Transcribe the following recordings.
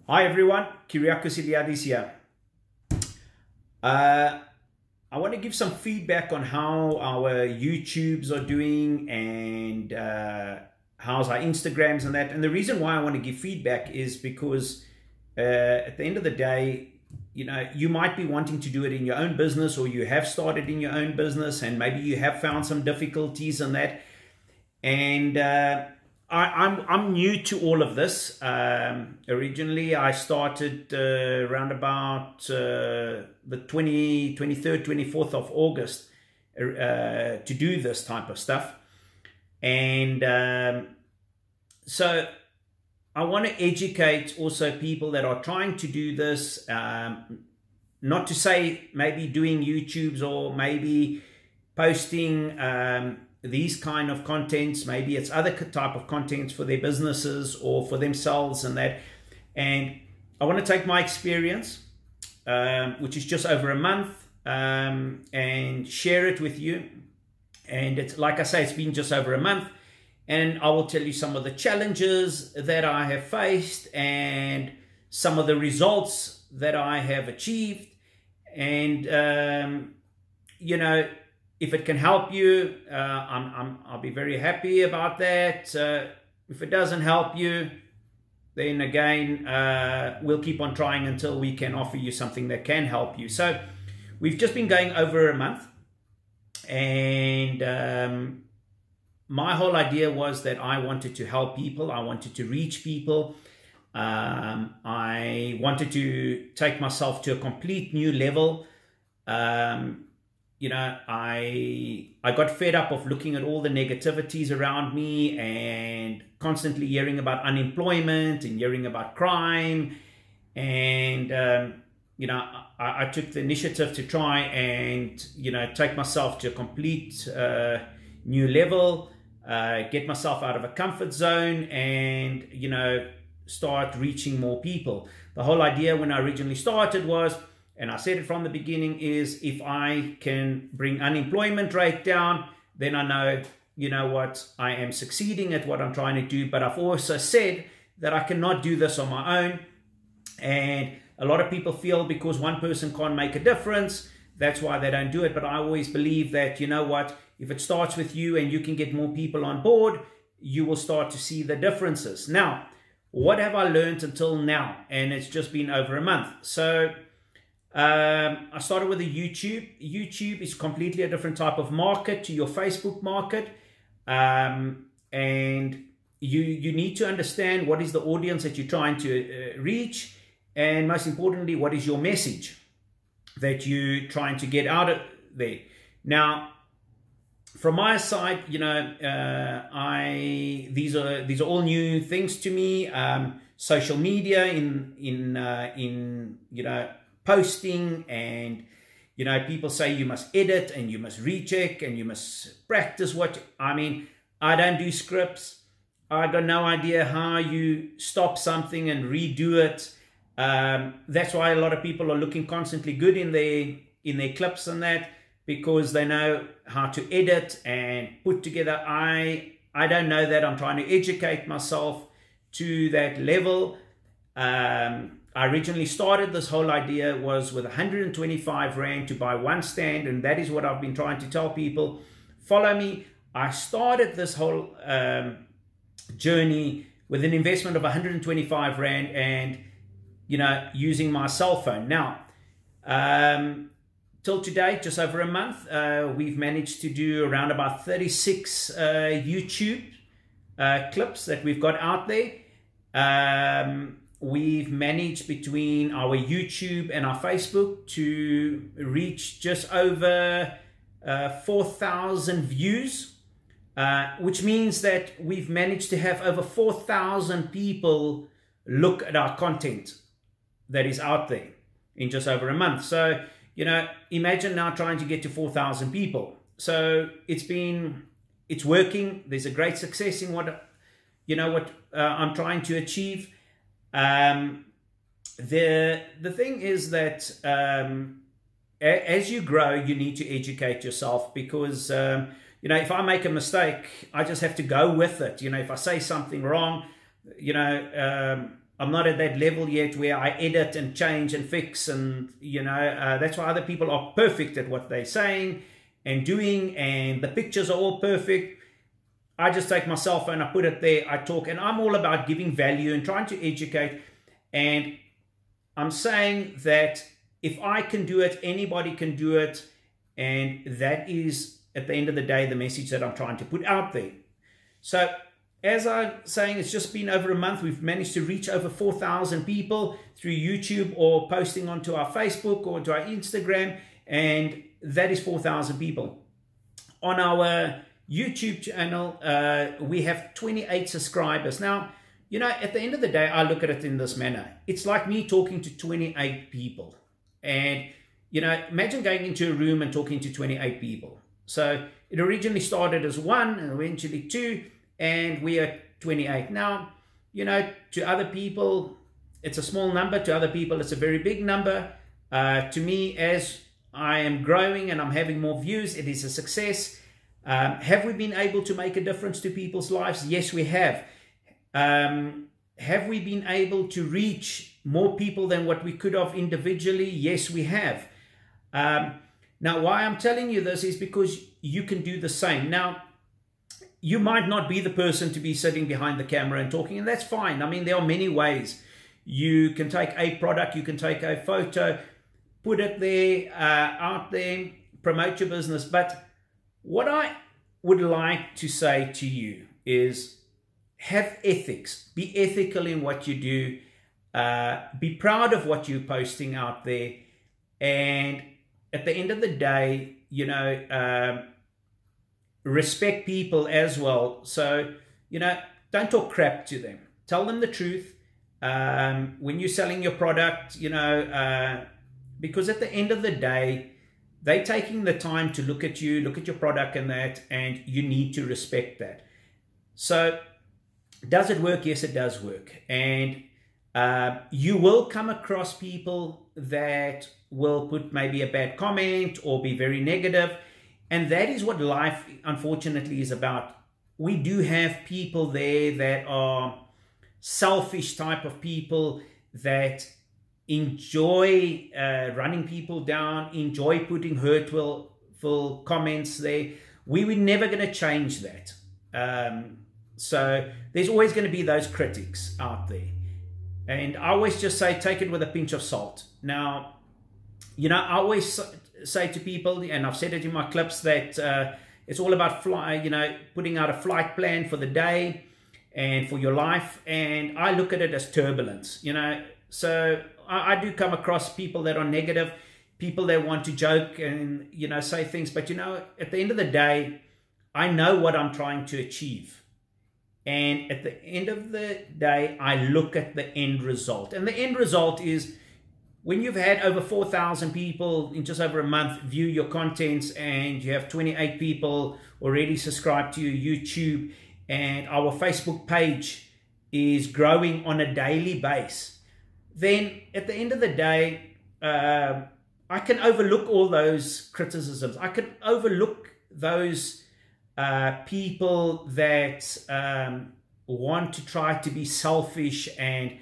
Hi everyone, Kyriakos Iliadis here. I want to give some feedback on how our YouTubes are doing and how's our Instagrams and that. And the reason why I want to give feedback is because at the end of the day, you might be wanting to do it in your own business, or you have started in your own business and maybe you have found some difficulties in that. And I'm new to all of this. Originally, I started around about the 23rd, 24th of August to do this type of stuff. And so I want to educate also people that are trying to do this, not to say maybe doing YouTubes or maybe posting these kind of contents. Maybe it's other type of contents for their businesses or for themselves and that. And I want to take my experience, which is just over a month, and share it with you. And it's like I say, it's been just over a month, and I will tell you some of the challenges that I have faced and some of the results that I have achieved. And if it can help you, I'll be very happy about that. If it doesn't help you, then again, we'll keep on trying until we can offer you something that can help you. So we've just been going over a month, and my whole idea was that I wanted to help people. I wanted to reach people. I wanted to take myself to a complete new level. I got fed up of looking at all the negativities around me and constantly hearing about unemployment and hearing about crime. And, I took the initiative to try and, take myself to a complete new level, get myself out of a comfort zone and, start reaching more people. The whole idea when I originally started was, and I said it from the beginning, is if I can bring unemployment rate down, then I know what, I am succeeding at what I'm trying to do. But I've also said that I cannot do this on my own. And a lot of people feel because one person can't make a difference, that's why they don't do it. But I always believe that, if it starts with you and you can get more people on board, you will start to see the differences. Now, what have I learned until now? And it's just been over a month. So I started with a YouTube. YouTube is completely a different type of market to your Facebook market. And you need to understand what is the audience that you're trying to reach. And most importantly, what is your message that you're trying to get out of there. Now, from my side, these are all new things to me. Social media in posting, and people say you must edit and you must recheck and you must practice I don't do scripts. I got no idea how you stop something and redo it. That's why a lot of people are looking constantly good in their clips and that, because they know how to edit and put together. I don't know that. I'm trying to educate myself to that level. I originally started this whole idea was with 125 Rand to buy one stand, and that is what I've been trying to tell people. Follow me. I started this whole journey with an investment of 125 Rand and, using my cell phone. Now, till today, just over a month, we've managed to do around about 36 YouTube clips that we've got out there. We've managed between our YouTube and our Facebook to reach just over 4,000 views, which means that we've managed to have over 4,000 people look at our content that is out there in just over a month. So, imagine now trying to get to 4,000 people. So it's working. There's a great success in what I'm trying to achieve. The thing is that as you grow, you need to educate yourself, because if I make a mistake, I just have to go with it. If I say something wrong, I'm not at that level yet where I edit and change and fix, and that's why other people are perfect at what they're saying and doing, and the pictures are all perfect. I just take my cell phone, I put it there, I talk, and I'm all about giving value and trying to educate. And I'm saying that if I can do it, anybody can do it, and that is, at the end of the day, the message that I'm trying to put out there. So as I'm saying, it's just been over a month. We've managed to reach over 4,000 people through YouTube or posting onto our Facebook or to our Instagram, and that is 4,000 people. On our YouTube channel, we have 28 subscribers. Now, at the end of the day, I look at it in this manner. It's like me talking to 28 people. And, imagine going into a room and talking to 28 people. So it originally started as 1 and eventually 2, and we are 28. Now, to other people, it's a small number. To other people, it's a very big number. To me, as I am growing and I'm having more views, it is a success. Have we been able to make a difference to people's lives? Yes, we have. Have we been able to reach more people than what we could have individually? Yes, we have. Now, why I'm telling you this is because you can do the same. Now, you might not be the person to be sitting behind the camera and talking, and that's fine. I mean, there are many ways. You can take a product, you can take a photo, put it there, out there, promote your business. But what I would like to say to you is have ethics. Be ethical in what you do. Be proud of what you're posting out there. And at the end of the day, respect people as well. So, don't talk crap to them. Tell them the truth. When you're selling your product, because at the end of the day, they're taking the time to look at you, look at your product and that, and you need to respect that. So does it work? Yes, it does work. And you will come across people that will put maybe a bad comment or be very negative. And that is what life, unfortunately, is about. We do have people there that are selfish type of people that enjoy running people down, enjoy putting hurtful comments there. We were never going to change that. So there's always going to be those critics out there. And I always just say, take it with a pinch of salt. Now, I always say to people, and I've said it in my clips, that it's all about putting out a flight plan for the day and for your life. And I look at it as turbulence, So I do come across people that are negative, people that want to joke and, say things. But, at the end of the day, I know what I'm trying to achieve. And at the end of the day, I look at the end result. And the end result is when you've had over 4,000 people in just over a month view your contents, and you have 28 people already subscribed to your YouTube, and our Facebook page is growing on a daily basis, then at the end of the day, I can overlook all those criticisms. I can overlook those people that want to try to be selfish and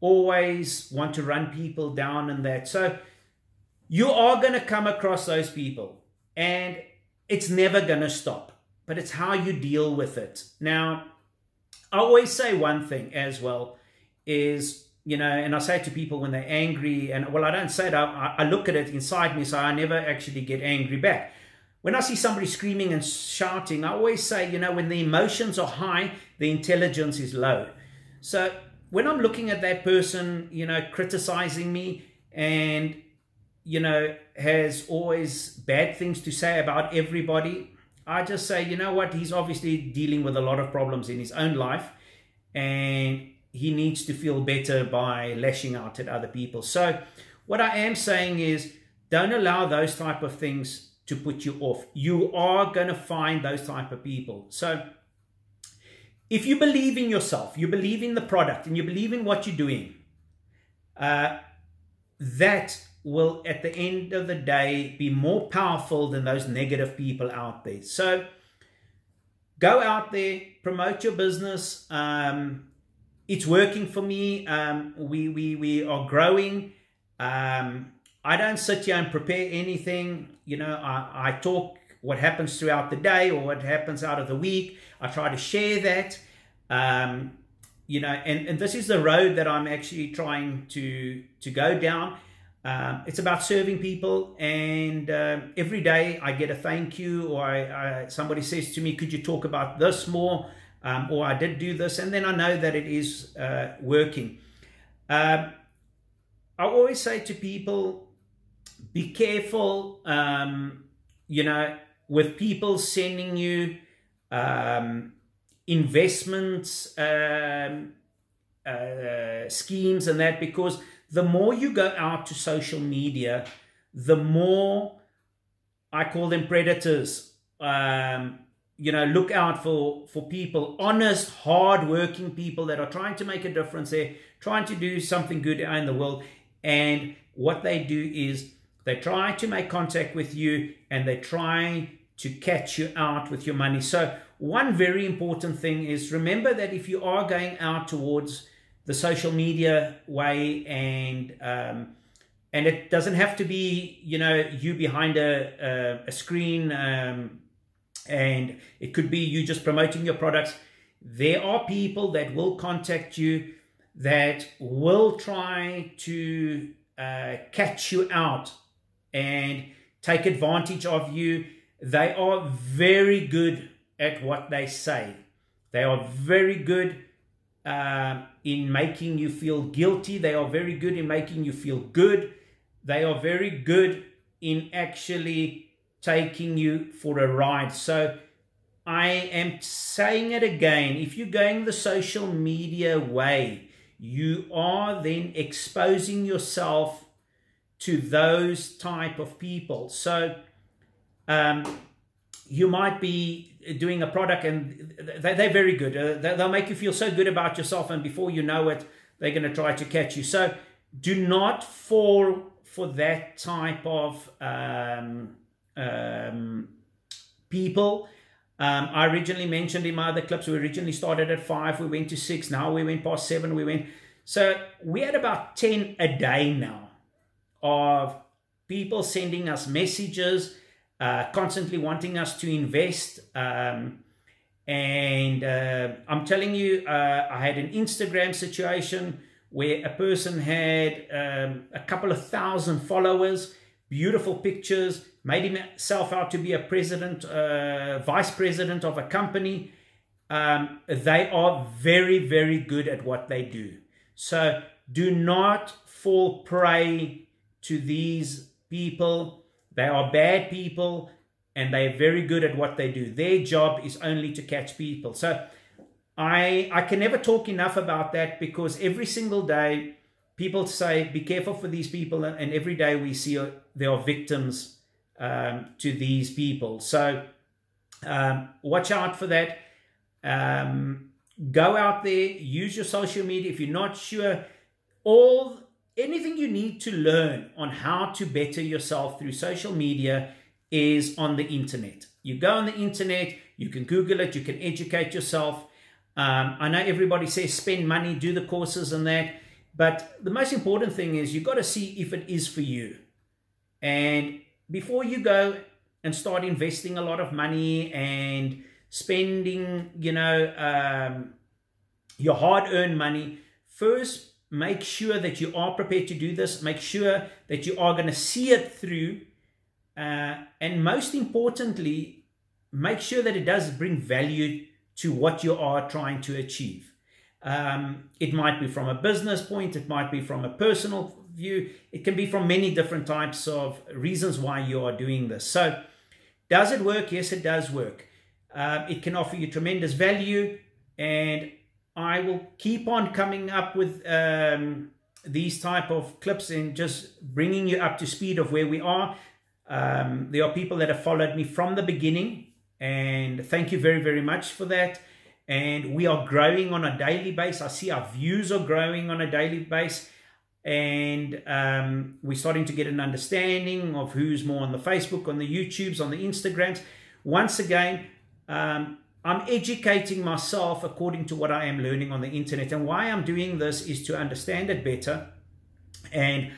always want to run people down and that. So you are going to come across those people, and it's never going to stop, but it's how you deal with it. Now, I always say one thing as well is, and I say to people when they're angry, and well, I don't say it, I look at it inside me, so I never actually get angry back. When I see somebody screaming and shouting, I always say, when the emotions are high, the intelligence is low. So when I'm looking at that person, criticizing me and, has always bad things to say about everybody, I just say, what, he's obviously dealing with a lot of problems in his own life, and he needs to feel better by lashing out at other people. So what I am saying is, don't allow those type of things to put you off. You are going to find those type of people. So if you believe in yourself, you believe in the product, and you believe in what you're doing, that will, at the end of the day, be more powerful than those negative people out there. So go out there, promote your business, it's working for me. We are growing. I don't sit here and prepare anything. You know, I talk what happens throughout the day or what happens out of the week. I try to share that. You know, and this is the road that I'm actually trying to go down. It's about serving people, and every day I get a thank you, or somebody says to me, could you talk about this more, or I did do this, and then I know that it is working. I always say to people, be careful, you know, with people sending you investments, schemes and that, because the more you go out to social media, the more, I call them predators. You know, look out for people, honest, hard-working people that are trying to make a difference. They're trying to do something good in the world. And what they do is they try to make contact with you, and they try to catch you out with your money. So one very important thing is, remember that if you are going out towards the social media way, and it doesn't have to be, you know, you behind a screen, and it could be you just promoting your products. There are people that will contact you that will try to catch you out and take advantage of you. They are very good at what they say. They are very good in making you feel guilty. They are very good in making you feel good. They are very good in actually taking you for a ride. So I am saying it again, if you're going the social media way, you are then exposing yourself to those type of people. So you might be doing a product, and they're very good. They'll make you feel so good about yourself, and before you know it, they're going to try to catch you. So do not fall for that type of people. I originally mentioned in my other clips, we originally started at 5, we went to 6, now we went past 7, so we had about 10 a day now of people sending us messages, constantly wanting us to invest. And I'm telling you, I had an Instagram situation where a person had a couple of thousand followers, beautiful pictures, made himself out to be a president, vice president of a company. They are very, very good at what they do. So do not fall prey to these people. They are bad people, and they're very good at what they do. Their job is only to catch people. So I can never talk enough about that, because every single day people say, be careful for these people. And every day we see there are victims to these people. So watch out for that. Go out there, use your social media. If you're not sure, anything you need to learn on how to better yourself through social media is on the internet. You go on the internet, you can Google it, you can educate yourself. I know everybody says spend money, do the courses and that, but the most important thing is you've got to see if it is for you. And before you go and start investing a lot of money and spending, you know, your hard-earned money, first make sure that you are prepared to do this. Make sure that you are going to see it through. And most importantly, make sure that it does bring value to what you are trying to achieve. It might be from a business point. It might be from a personal view. It can be from many different types of reasons why you are doing this. So does it work? Yes, it does work. It can offer you tremendous value, and I will keep on coming up with these type of clips and just bringing you up to speed of where we are. There are people that have followed me from the beginning, and thank you very, very much for that. And we are growing on a daily basis. I see our views are growing on a daily basis, and we're starting to get an understanding of who's more on the Facebook, on the YouTubes, on the Instagrams. Once again, I'm I'm educating myself according to what I am learning on the internet. And why I'm doing this is to understand it better and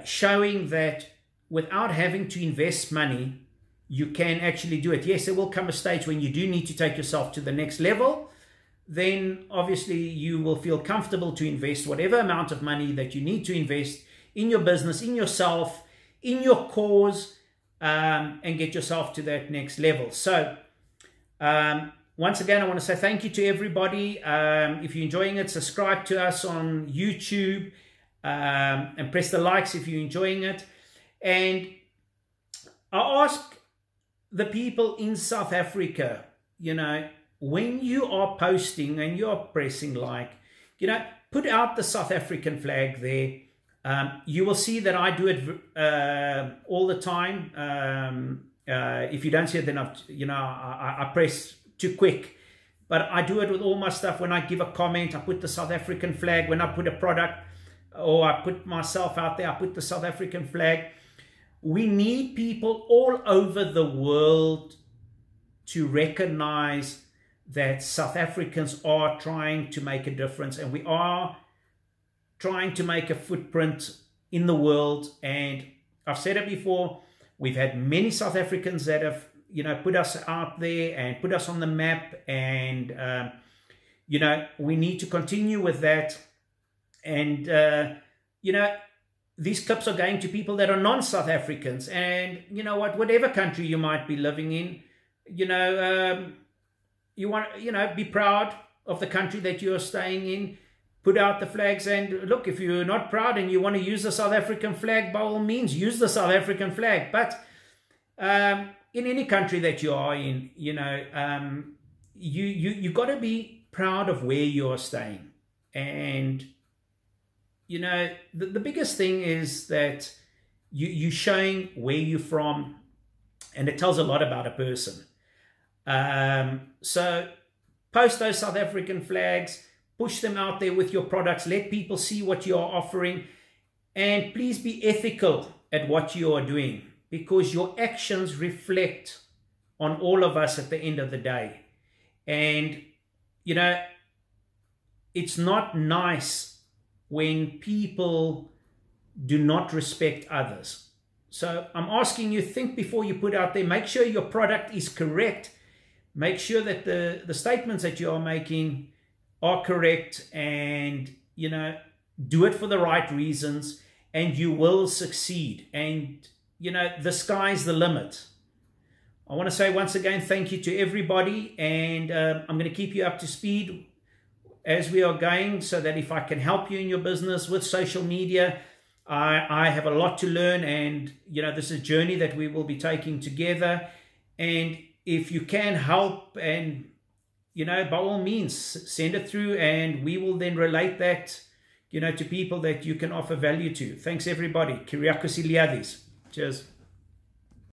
showing that without having to invest money, you can actually do it. Yes, there will come a stage when you do need to take yourself to the next level. Then obviously you will feel comfortable to invest whatever amount of money that you need to invest in your business, in yourself, in your cause, and get yourself to that next level. So once again, I want to say thank you to everybody. If you're enjoying it, subscribe to us on YouTube, and press the likes if you're enjoying it. And I ask the people in South Africa, you know, when you are posting and you're pressing like, you know, put out the South African flag there. You will see that I do it all the time. If you don't see it, then I press too quick. But I do it with all my stuff. When I give a comment, I put the South African flag. When I put a product or I put myself out there, I put the South African flag. We need people all over the world to recognize that South Africans are trying to make a difference, and we are trying to make a footprint in the world. And I've said it before, we've had many South Africans that have, you know, put us out there and put us on the map, and you know, we need to continue with that. And you know, these clips are going to people that are non-South Africans, and you know what, whatever country you might be living in, you know, you want, you know, be proud of the country that you're staying in. Put out the flags, and look, if you're not proud and you want to use the South African flag, by all means, use the South African flag. But in any country that you are in, you know, you got to be proud of where you're staying. And you know, the biggest thing is that you're showing where you're from, and it tells a lot about a person. So post those South African flags, push them out there with your products, let people see what you're offering, and please be ethical at what you are doing, because your actions reflect on all of us at the end of the day. And you know, it's not nice when people do not respect others. So I'm asking you, think before you put out there. Make sure your product is correct. Make sure that the statements that you are making are correct, and you know, do it for the right reasons, and you will succeed. And you know, the sky's the limit. I want to say once again, thank you to everybody, and I'm going to keep you up to speed as we are going, so that if I can help you in your business with social media, I have a lot to learn, and you know, this is a journey that we will be taking together. And if you can help, and you know, by all means, send it through, and we will then relate that, you know, to people that you can offer value to. Thanks everybody. Kyriakos Iliadis. Cheers.